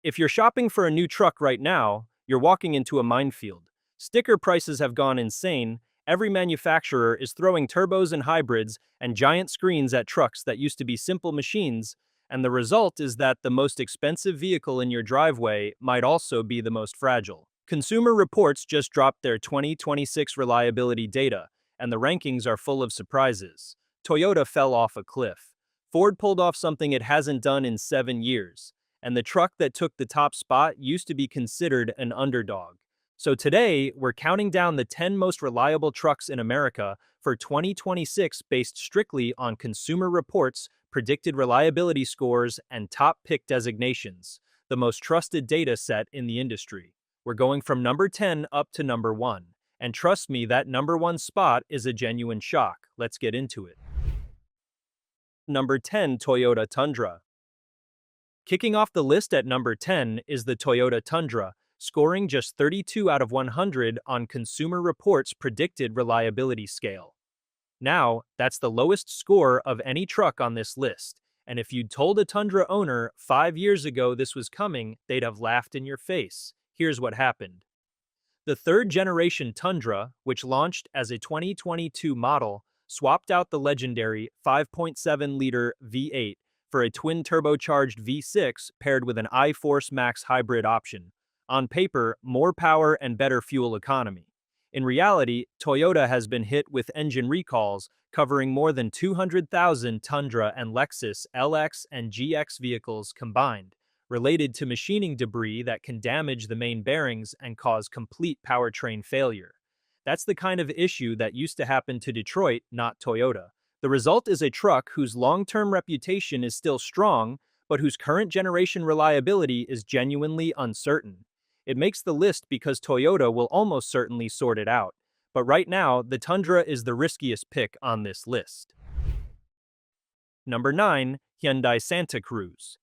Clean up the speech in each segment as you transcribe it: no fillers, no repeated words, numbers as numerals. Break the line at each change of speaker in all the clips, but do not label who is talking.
If you're shopping for a new truck right now, you're walking into a minefield. Sticker prices have gone insane. Every manufacturer is throwing turbos and hybrids and giant screens at trucks that used to be simple machines, and the result is that the most expensive vehicle in your driveway might also be the most fragile. Consumer Reports just dropped their 2026 reliability data, and the rankings are full of surprises. Toyota fell off a cliff. Ford pulled off something it hasn't done in 7 years. And the truck that took the top spot used to be considered an underdog. So today, we're counting down the 10 most reliable trucks in America for 2026 based strictly on Consumer Reports, predicted reliability scores, and top pick designations, the most trusted data set in the industry. We're going from number 10 up to number 1. And trust me, that number 1 spot is a genuine shock. Let's get into it. Number 10, Toyota Tundra. Kicking off the list at number 10 is the Toyota Tundra, scoring just 32 out of 100 on Consumer Reports' predicted reliability scale. Now, that's the lowest score of any truck on this list, and if you'd told a Tundra owner 5 years ago this was coming, they'd have laughed in your face. Here's what happened. The third-generation Tundra, which launched as a 2022 model, swapped out the legendary 5.7-liter V8 for a twin-turbocharged V6 paired with an iForce Max hybrid option. On paper, more power and better fuel economy. In reality, Toyota has been hit with engine recalls covering more than 200,000 Tundra and Lexus LX and GX vehicles combined, related to machining debris that can damage the main bearings and cause complete powertrain failure. That's the kind of issue that used to happen to Detroit, not Toyota. The result is a truck whose long-term reputation is still strong, but whose current generation reliability is genuinely uncertain. It makes the list because Toyota will almost certainly sort it out. But right now, the Tundra is the riskiest pick on this list. Number 9, Hyundai Santa Cruz.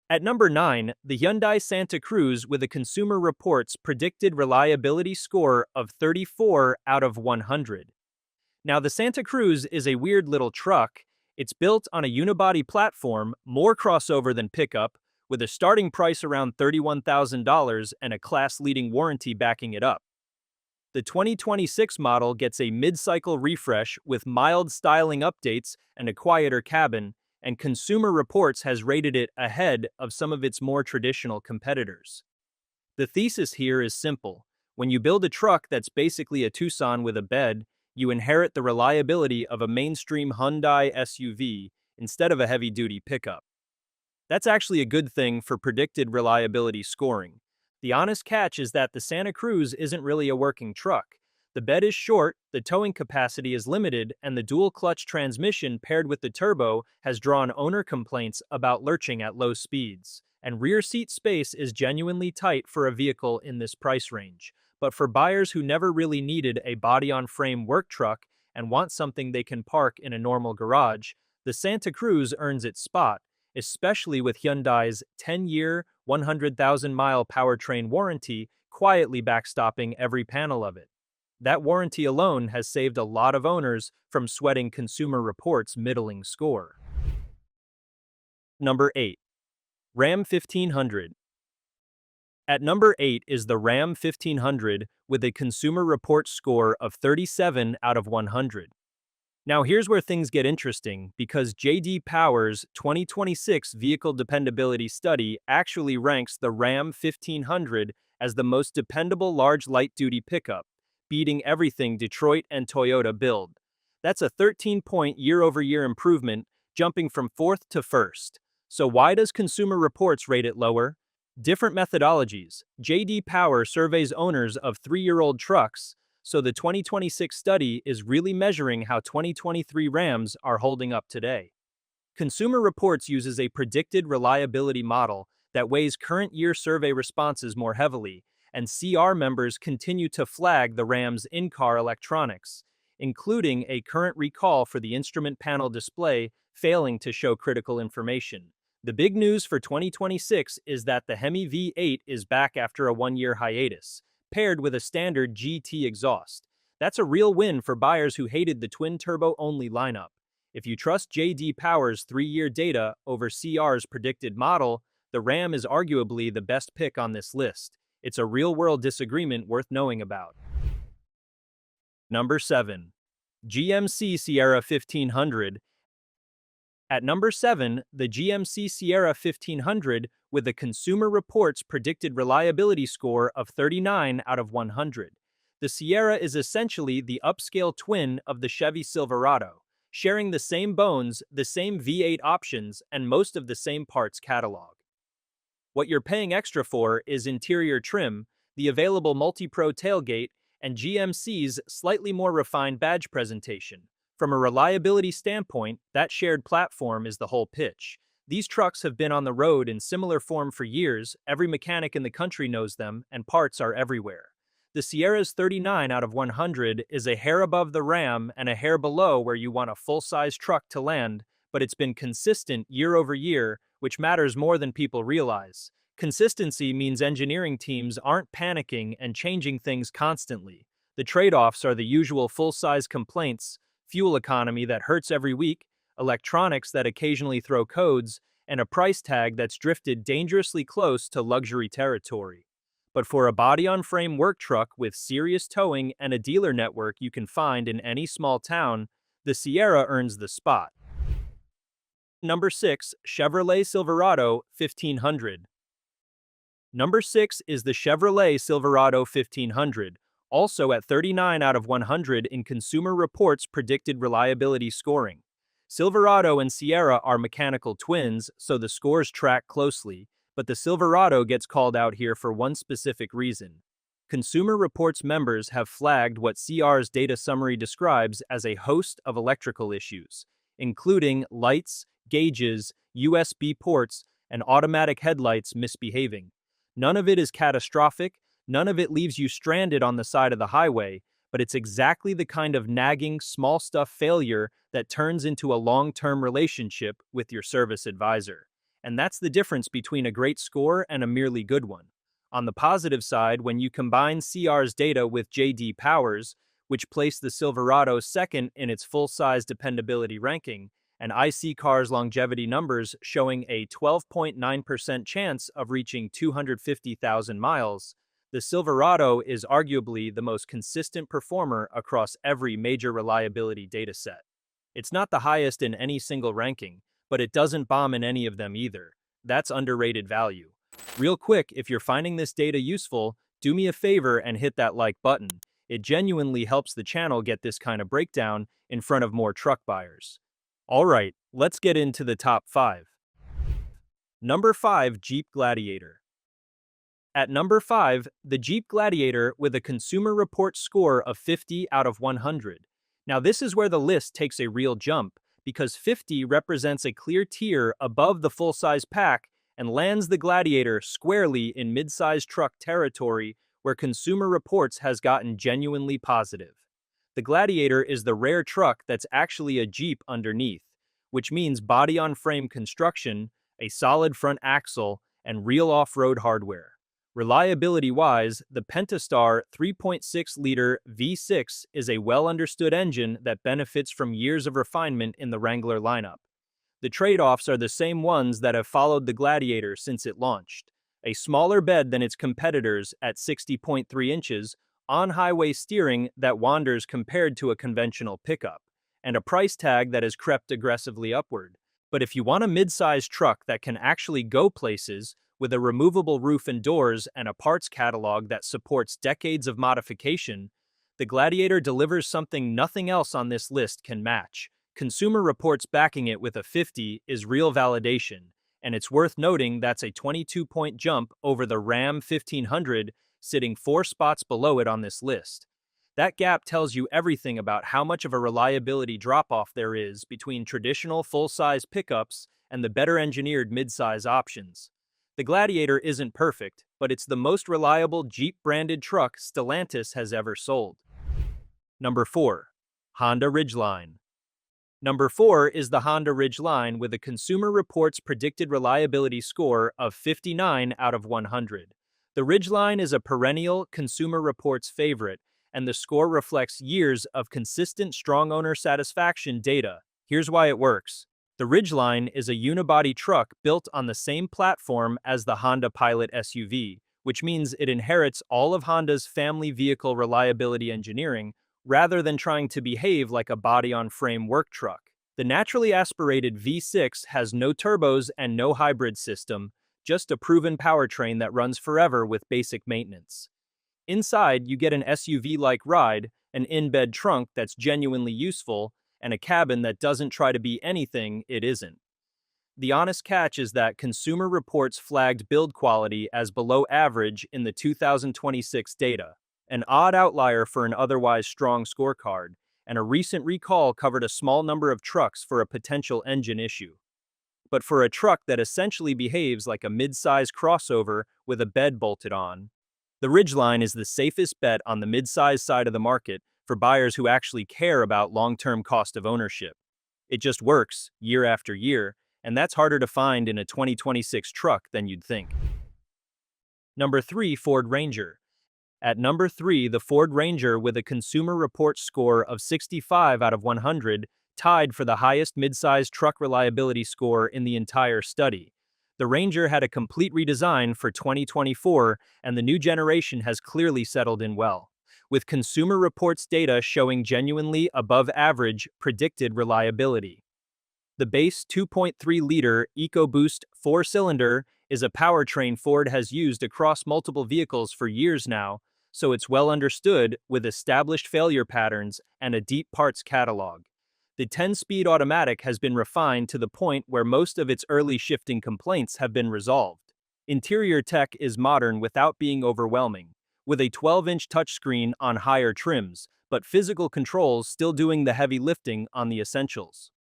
At number 9, the Hyundai Santa Cruz with a Consumer Reports predicted reliability score of 34 out of 100. Now, the Santa Cruz is a weird little truck. It's built on a unibody platform, more crossover than pickup, with a starting price around $31,000 and a class-leading warranty backing it up. The 2026 model gets a mid-cycle refresh with mild styling updates and a quieter cabin, and Consumer Reports has rated it ahead of some of its more traditional competitors. The thesis here is simple. When you build a truck that's basically a Tucson with a bed, you inherit the reliability of a mainstream Hyundai SUV instead of a heavy-duty pickup. That's actually a good thing for predicted reliability scoring. The honest catch is that the Santa Cruz isn't really a working truck. The bed is short, the towing capacity is limited, and the dual-clutch transmission paired with the turbo has drawn owner complaints about lurching at low speeds. And rear seat space is genuinely tight for a vehicle in this price range. But for buyers who never really needed a body-on-frame work truck and want something they can park in a normal garage, the Santa Cruz earns its spot, especially with Hyundai's 10-year, 100,000-mile powertrain warranty quietly backstopping every panel of it. That warranty alone has saved a lot of owners from sweating Consumer Reports' middling score. Number 8. Ram 1500. At number 8 is the Ram 1500 with a Consumer Reports score of 37 out of 100. Now here's where things get interesting, because J.D. Power's 2026 Vehicle Dependability Study actually ranks the Ram 1500 as the most dependable large light-duty pickup, beating everything Detroit and Toyota build. That's a 13-point year-over-year improvement, jumping from 4th to 1st. So why does Consumer Reports rate it lower? Different methodologies. J.D. Power surveys owners of 3-year-old trucks, so the 2026 study is really measuring how 2023 Rams are holding up today. Consumer Reports uses a predicted reliability model that weighs current year survey responses more heavily, and CR members continue to flag the Ram's in-car electronics, including a current recall for the instrument panel display failing to show critical information. The big news for 2026 is that the Hemi V8 is back after a 1-year hiatus, paired with a standard GT exhaust. That's a real win for buyers who hated the twin-turbo-only lineup. If you trust J.D. Power's 3-year data over CR's predicted model, the Ram is arguably the best pick on this list. It's a real-world disagreement worth knowing about. Number 7. GMC Sierra 1500. At number 7, the GMC Sierra 1500 with a Consumer Reports predicted reliability score of 39 out of 100. The Sierra is essentially the upscale twin of the Chevy Silverado, sharing the same bones, the same V8 options, and most of the same parts catalog. What you're paying extra for is interior trim, the available multi-pro tailgate, and GMC's slightly more refined badge presentation. From a reliability standpoint, that shared platform is the whole pitch. These trucks have been on the road in similar form for years, every mechanic in the country knows them, and parts are everywhere. The Sierra's 39 out of 100 is a hair above the Ram and a hair below where you want a full-size truck to land, but it's been consistent year over year, which matters more than people realize. Consistency means engineering teams aren't panicking and changing things constantly. The trade-offs are the usual full-size complaints: fuel economy that hurts every week, electronics that occasionally throw codes, and a price tag that's drifted dangerously close to luxury territory. But for a body-on-frame work truck with serious towing and a dealer network you can find in any small town, the Sierra earns the spot. Number 6. Chevrolet Silverado 1500. Number 6 is the Chevrolet Silverado 1500, also at 39 out of 100 in Consumer Reports predicted reliability scoring. Silverado and Sierra are mechanical twins, so the scores track closely, but the Silverado gets called out here for one specific reason. Consumer Reports members have flagged what CR's data summary describes as a host of electrical issues, including lights, gauges, USB ports, and automatic headlights misbehaving. None of it is catastrophic, none of it leaves you stranded on the side of the highway, but it's exactly the kind of nagging, small stuff failure that turns into a long-term relationship with your service advisor. And that's the difference between a great score and a merely good one. On the positive side, when you combine CR's data with J.D. Power's, which placed the Silverado second in its full-size dependability ranking, and iCar's longevity numbers showing a 12.9% chance of reaching 250,000 miles, the Silverado is arguably the most consistent performer across every major reliability dataset. It's not the highest in any single ranking, but it doesn't bomb in any of them either. That's underrated value. Real quick, if you're finding this data useful, do me a favor and hit that like button. It genuinely helps the channel get this kind of breakdown in front of more truck buyers. Alright, let's get into the top 5. Number 5. Jeep Gladiator. At number 5, the Jeep Gladiator with a Consumer Reports score of 50 out of 100. Now this is where the list takes a real jump, because 50 represents a clear tier above the full-size pack and lands the Gladiator squarely in midsize truck territory where Consumer Reports has gotten genuinely positive. The Gladiator is the rare truck that's actually a Jeep underneath, which means body-on-frame construction, a solid front axle, and real off-road hardware. Reliability-wise, the Pentastar 3.6-liter V6 is a well-understood engine that benefits from years of refinement in the Wrangler lineup. The trade-offs are the same ones that have followed the Gladiator since it launched: a smaller bed than its competitors at 60.3 inches, on-highway steering that wanders compared to a conventional pickup, and a price tag that has crept aggressively upward. But if you want a mid-sized truck that can actually go places, with a removable roof and doors and a parts catalog that supports decades of modification, the Gladiator delivers something nothing else on this list can match. Consumer Reports backing it with a 50 is real validation, and it's worth noting that's a 22-point jump over the Ram 1500, sitting 4 spots below it on this list. That gap tells you everything about how much of a reliability drop-off there is between traditional full-size pickups and the better-engineered mid-size options. The Gladiator isn't perfect, but it's the most reliable Jeep-branded truck Stellantis has ever sold. Number 4. Honda Ridgeline. Number 4 is the Honda Ridgeline with a Consumer Reports predicted reliability score of 59 out of 100. The Ridgeline is a perennial Consumer Reports favorite, and the score reflects years of consistent strong owner satisfaction data. Here's why it works. The Ridgeline is a unibody truck built on the same platform as the Honda Pilot SUV, which means it inherits all of Honda's family vehicle reliability engineering rather than trying to behave like a body-on-frame work truck. The naturally aspirated V6 has no turbos and no hybrid system, just a proven powertrain that runs forever with basic maintenance. Inside, you get an SUV-like ride, an in-bed trunk that's genuinely useful, and a cabin that doesn't try to be anything it isn't. The honest catch is that Consumer Reports flagged build quality as below average in the 2026 data, an odd outlier for an otherwise strong scorecard, and a recent recall covered a small number of trucks for a potential engine issue. But for a truck that essentially behaves like a mid-size crossover with a bed bolted on, the Ridgeline is the safest bet on the mid-size side of the market for buyers who actually care about long-term cost of ownership. It just works, year after year, and that's harder to find in a 2026 truck than you'd think. Number 3, Ford Ranger. At number 3, the Ford Ranger with a Consumer Reports score of 65 out of 100 tied for the highest midsize truck reliability score in the entire study. The Ranger had a complete redesign for 2024, and the new generation has clearly settled in well, with Consumer Reports data showing genuinely above-average predicted reliability. The base 2.3-liter EcoBoost 4-cylinder is a powertrain Ford has used across multiple vehicles for years now, so it's well understood with established failure patterns and a deep parts catalog. The 10-speed automatic has been refined to the point where most of its early shifting complaints have been resolved. Interior tech is modern without being overwhelming, with a 12-inch touchscreen on higher trims, but physical controls still doing the heavy lifting on the essentials.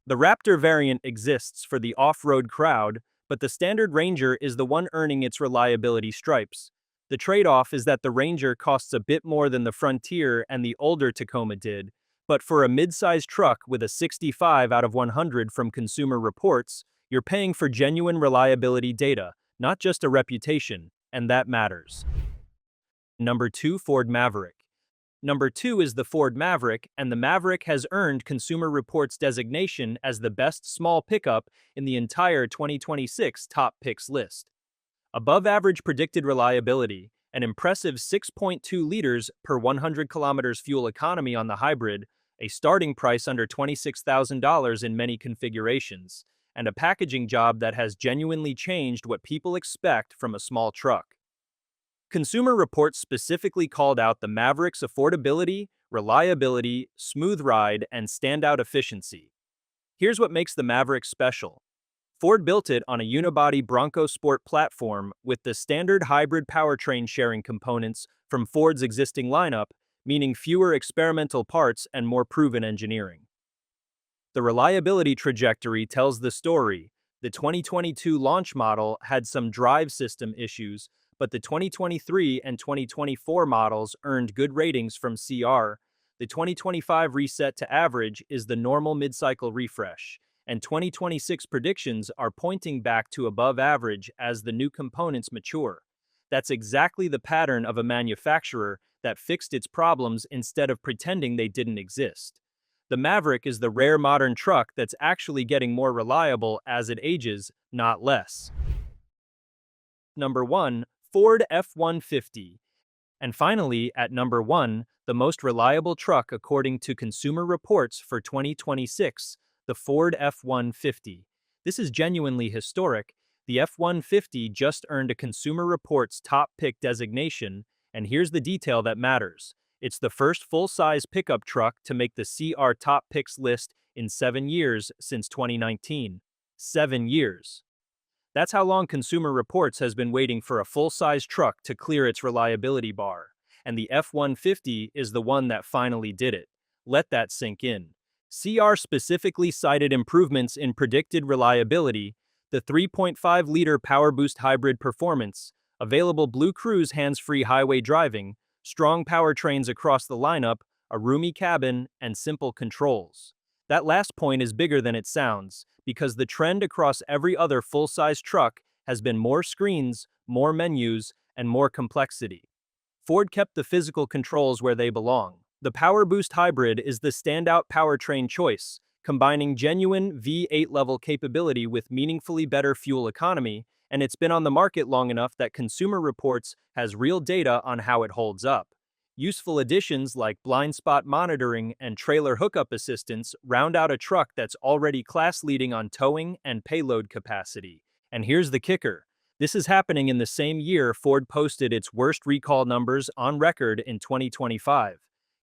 The Raptor variant exists for the off-road crowd, but the standard Ranger is the one earning its reliability stripes. The trade-off is that the Ranger costs a bit more than the Frontier and the older Tacoma did, but for a mid-size truck with a 65 out of 100 from Consumer Reports, you're paying for genuine reliability data, not just a reputation, and that matters. Number 2, Ford Maverick. Number 2 is the Ford Maverick, and the Maverick has earned Consumer Reports designation as the best small pickup in the entire 2026 top picks list. Above average predicted reliability, an impressive 6.2 liters per 100 kilometers fuel economy on the hybrid, a starting price under $26,000 in many configurations, and a packaging job that has genuinely changed what people expect from a small truck. Consumer Reports specifically called out the Maverick's affordability, reliability, smooth ride, and standout efficiency. Here's what makes the Maverick special. Ford built it on a unibody Bronco Sport platform with the standard hybrid powertrain sharing components from Ford's existing lineup, meaning fewer experimental parts and more proven engineering. The reliability trajectory tells the story. The 2022 launch model had some drive system issues, but the 2023 and 2024 models earned good ratings from CR. The 2025 reset to average is the normal mid-cycle refresh, and 2026 predictions are pointing back to above average as the new components mature. That's exactly the pattern of a manufacturer that fixed its problems instead of pretending they didn't exist. The Maverick is the rare modern truck that's actually getting more reliable as it ages, not less. Number 1, Ford F-150. And finally, at number 1, the most reliable truck according to Consumer Reports for 2026, the Ford F-150. This is genuinely historic. The F-150 just earned a Consumer Reports top pick designation, and here's the detail that matters. It's the first full-size pickup truck to make the CR top picks list in 7 years since 2019. 7 years. That's how long Consumer Reports has been waiting for a full-size truck to clear its reliability bar, and the F-150 is the one that finally did it. Let that sink in. CR specifically cited improvements in predicted reliability, the 3.5-liter PowerBoost hybrid performance, available Blue Cruise hands-free highway driving, strong powertrains across the lineup, a roomy cabin, and simple controls. That last point is bigger than it sounds, because the trend across every other full-size truck has been more screens, more menus, and more complexity. Ford kept the physical controls where they belong. The PowerBoost hybrid is the standout powertrain choice, combining genuine V8 level capability with meaningfully better fuel economy, and it's been on the market long enough that Consumer Reports has real data on how it holds up. Useful additions like blind spot monitoring and trailer hookup assistance round out a truck that's already class leading on towing and payload capacity. And here's the kicker. This is happening in the same year Ford posted its worst recall numbers on record in 2025.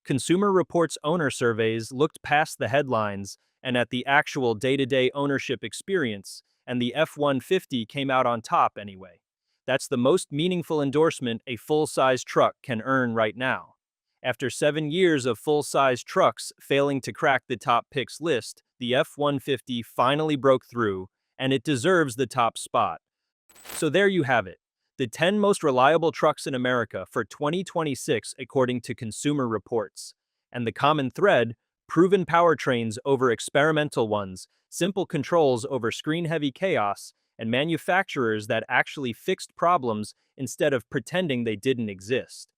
Consumer Reports owner surveys looked past the headlines and at the actual day-to-day ownership experience, and the F-150 came out on top anyway. That's the most meaningful endorsement a full-size truck can earn right now. After 7 years of full-size trucks failing to crack the top picks list, the F-150 finally broke through, and it deserves the top spot. So there you have it. The 10 most reliable trucks in America for 2026 according to Consumer Reports. And the common thread, proven powertrains over experimental ones, simple controls over screen-heavy chaos, and manufacturers that actually fixed problems instead of pretending they didn't exist.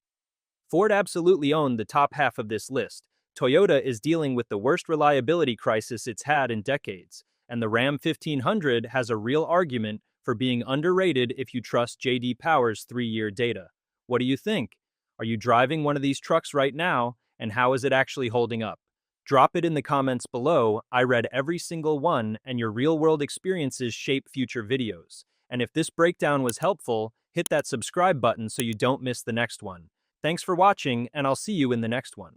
Ford absolutely owned the top half of this list. Toyota is dealing with the worst reliability crisis it's had in decades, and the Ram 1500 has a real argument for being underrated if you trust J.D. Power's 3-year data. What do you think? Are you driving one of these trucks right now, and how is it actually holding up? Drop it in the comments below. I read every single one, and your real-world experiences shape future videos. And if this breakdown was helpful, hit that subscribe button so you don't miss the next one. Thanks for watching, and I'll see you in the next one.